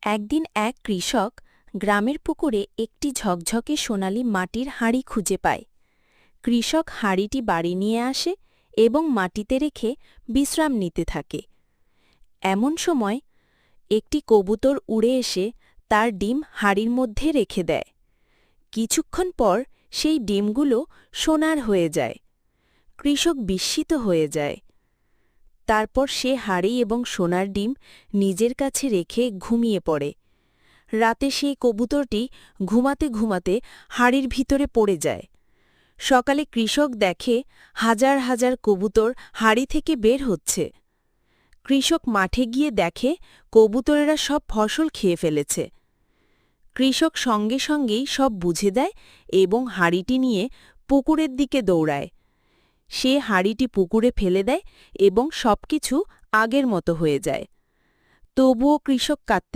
একদিন এক কৃষক গ্রামের পুকুরে একটি ঝকঝকে সোনালি মাটির হাঁড়ি খুঁজে পায়। কৃষক হাঁড়িটি বাড়ি নিয়ে আসে এবং মাটিতে রেখে বিশ্রাম নিতে থাকে। এমন সময় একটি কবুতর উড়ে এসে তার ডিম হাঁড়ির মধ্যে রেখে দেয়। কিছুক্ষণ পর সেই ডিমগুলো সোনার হয়ে যায়। কৃষক বিস্মিত হয়ে যায়। তারপর সে হাঁড়ি এবং সোনার ডিম নিজের কাছে রেখে ঘুমিয়ে পড়ে। রাতে সেই কবুতরটি ঘুমাতে ঘুমাতে হাঁড়ির ভিতরে পড়ে যায়। সকালে কৃষক দেখে হাজার হাজার কবুতর হাঁড়ি থেকে বের হচ্ছে। কৃষক মাঠে গিয়ে দেখে কবুতরেরা সব ফসল খেয়ে ফেলেছে। কৃষক সঙ্গে সঙ্গেই সব বুঝে দেয় এবং হাঁড়িটি নিয়ে পুকুরের দিকে দৌড়ায়। সে হাঁড়িটি পুকুরে ফেলে দেয় এবং সবকিছু আগের মতো হয়ে যায়। তবুও কৃষক কাঁদতে